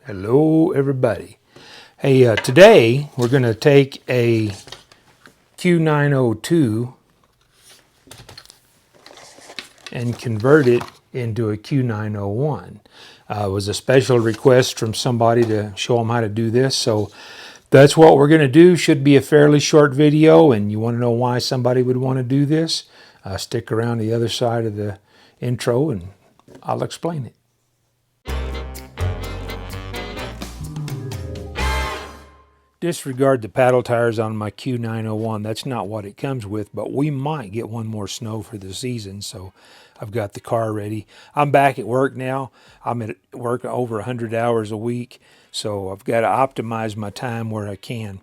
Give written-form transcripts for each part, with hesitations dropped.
Hello everybody. Hey, today we're going to take a Q902 and convert it into a Q901. It was a special request from somebody to show them how to do this, so that's what we're going to do. Should be a fairly short video, and you want to know why somebody would want to do this, stick around the other side of the intro and I'll explain it. Disregard the paddle tires on my Q901. That's not what it comes with, but we might get one more snow for the season, so I've got the car ready. I'm back at work now. I'm at work over 100 hours a week, so I've got to optimize my time where I can.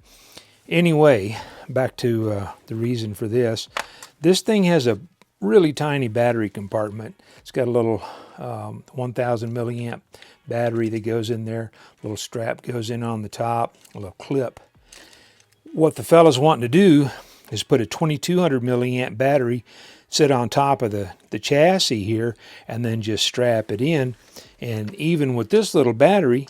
Anyway, back to the reason for this. This thing has a really tiny battery compartment. It's got a little 1000 milliamp battery that goes in there. A little strap goes in on the top, a little clip. What the fella's wanting to do is put a 2200 milliamp battery, sit on top of the chassis here, and then just strap it in. And even with this little battery,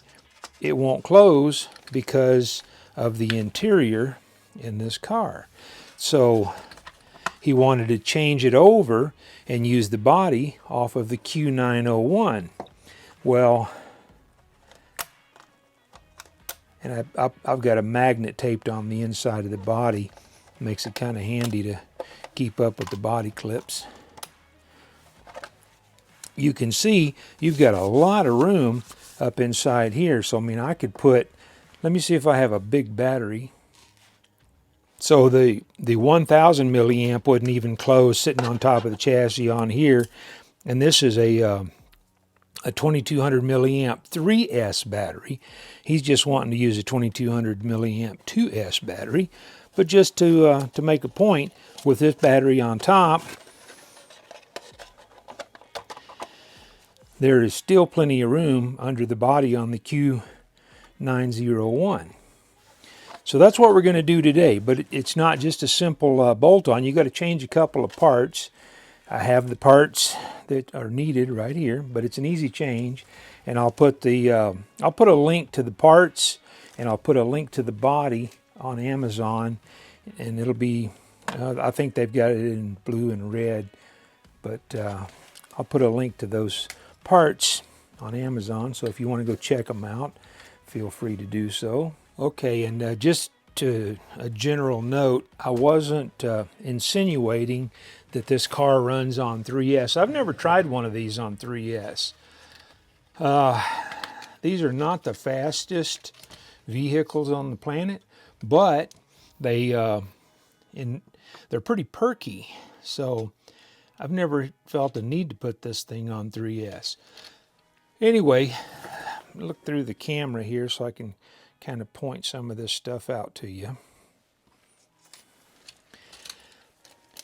it won't close because of the interior in this car. So he wanted to change it over and use the body off of the Q901. Well, and I've got a magnet taped on the inside of the body. Makes it kind of handy to keep up with the body clips. You can see you've got a lot of room up inside here. So, I mean, I could put, let me see if I have a big battery. So the 1000 milliamp wouldn't even close sitting on top of the chassis on here. And this is a 2200 milliamp 3S battery. He's just wanting to use a 2200 milliamp 2S battery. But just to make a point, with this battery on top, there is still plenty of room under the body on the Q901. So that's what we're going to do today, but it's not just a simple bolt-on. You've got to change a couple of parts. I have the parts that are needed right here, but it's an easy change. And I'll put a link to the parts, and I'll put a link to the body on Amazon, and it'll be, I think they've got it in blue and red, but I'll put a link to those parts on Amazon, so if you want to go check them out, feel free to do so. Okay, and just to a general note, I wasn't insinuating that this car runs on 3S. I've never tried one of these on 3S. These are not the fastest vehicles on the planet, but they're pretty perky. So I've never felt the need to put this thing on 3S. Anyway, look through the camera here so I can kind of point some of this stuff out to you.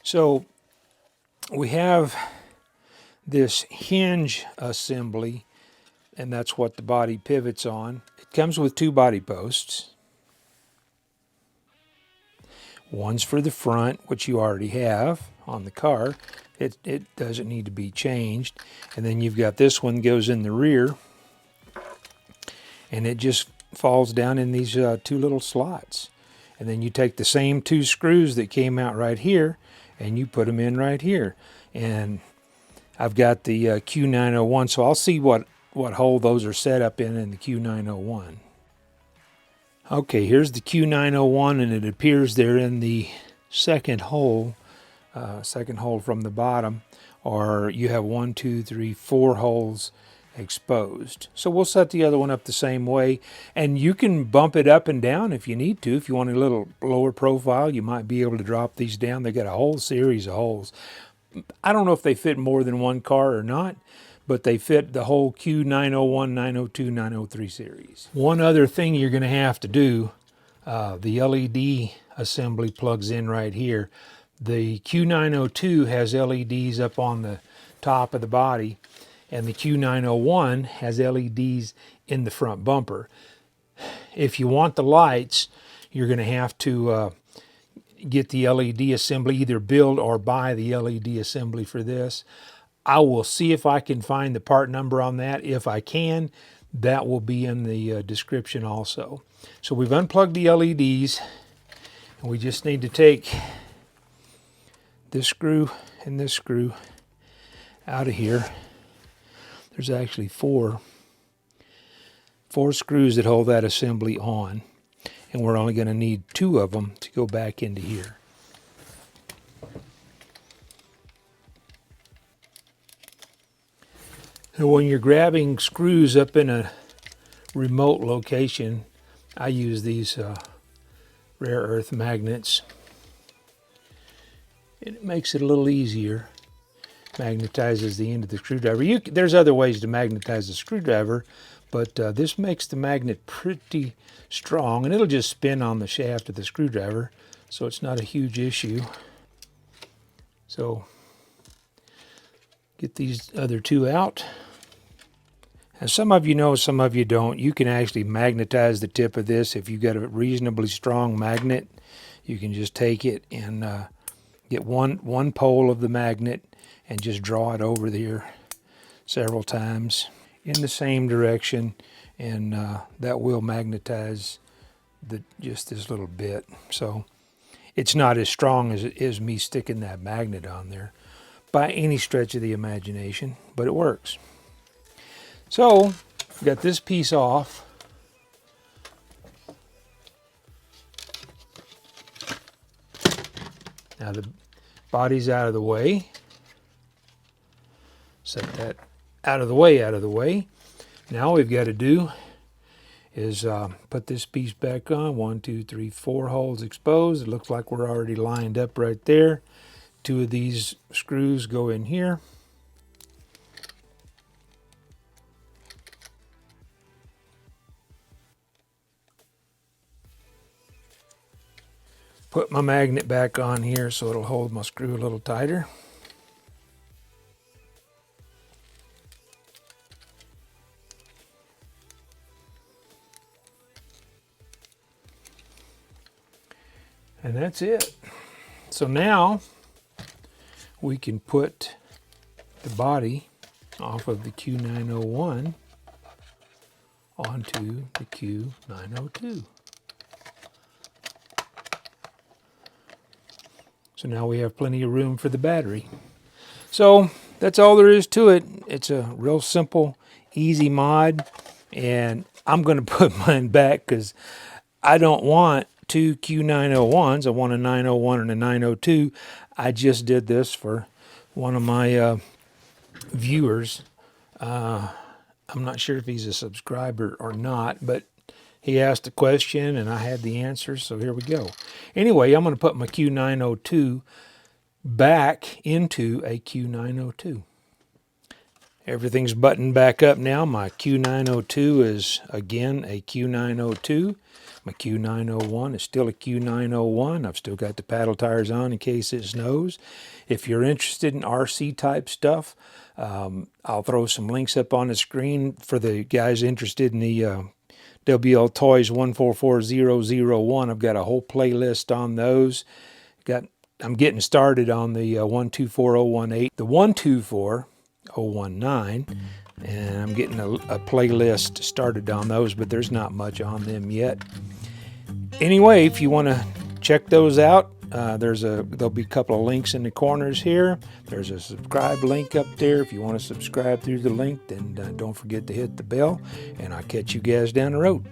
So we have this hinge assembly, and that's what the body pivots on. It comes with two body posts. One's for the front, which you already have on the car. It doesn't need to be changed. And then you've got this one goes in the rear, and it just falls down in these two little slots. And then you take the same two screws that came out right here and you put them in right here. And I've got the Q901, so I'll see what hole those are set up in the Q901. Okay, here's the Q901, and it appears they're in the second hole from the bottom, or you have 1, 2, 3, 4 holes exposed. So we'll set the other one up the same way, and you can bump it up and down if you need to. If you want a little lower profile, you might be able to drop these down. They got a whole series of holes. I don't know if they fit more than one car or not, but they fit the whole Q901, 902, 903 series. One other thing you're going to have to do, the LED assembly plugs in right here. The Q902 has LEDs up on the top of the body, and the Q901 has LEDs in the front bumper. If you want the lights, you're going to have to get the LED assembly, either build or buy the LED assembly for this. I will see if I can find the part number on that. If I can, that will be in the description also. So we've unplugged the LEDs, and we just need to take this screw and this screw out of here. There's actually four screws that hold that assembly on, and we're only going to need 2 of them to go back into here. So when you're grabbing screws up in a remote location, I use these rare earth magnets. It makes it a little easier. Magnetizes the end of the screwdriver. There's other ways to magnetize the screwdriver, but this makes the magnet pretty strong, and it'll just spin on the shaft of the screwdriver, so it's not a huge issue. So get these other 2 out. As some of you know, some of you don't, you can actually magnetize the tip of this. If you've got a reasonably strong magnet, you can just take it and get one pole of the magnet and just draw it over there several times in the same direction, and that will magnetize just this little bit. So it's not as strong as it is me sticking that magnet on there by any stretch of the imagination, but it works. So got this piece off. Now the body's out of the way. Set that out of the way. Now all we've got to do is put this piece back on. 1, 2, 3, 4 holes exposed. It looks like we're already lined up right there. 2 of these screws go in here. Put my magnet back on here so it'll hold my screw a little tighter. And that's it. So now we can put the body off of the Q901 onto the Q902. So now we have plenty of room for the battery. So that's all there is to it. It's a real simple, easy mod, and I'm going to put mine back because I don't want 2 Q901s. I want a 901 and a 902. I just did this for one of my viewers. I'm not sure if he's a subscriber or not, but he asked a question and I had the answer, so here we go. Anyway, I'm going to put my Q902 back into a Q902. Everything's buttoned back up now. My Q902 is again a Q902. My Q901 is still a Q901. I've still got the paddle tires on in case it snows. If you're interested in RC type stuff, I'll throw some links up on the screen for the guys interested in the WL Toys 144001. I've got a whole playlist on those. I'm getting started on the 124018, the 124019, and I'm getting a playlist started on those, but there's not much on them yet. Anyway, if you want to check those out, there'll be a couple of links in the corners here. There's a subscribe link up there. If you want to subscribe through the link, then don't forget to hit the bell, and I'll catch you guys down the road.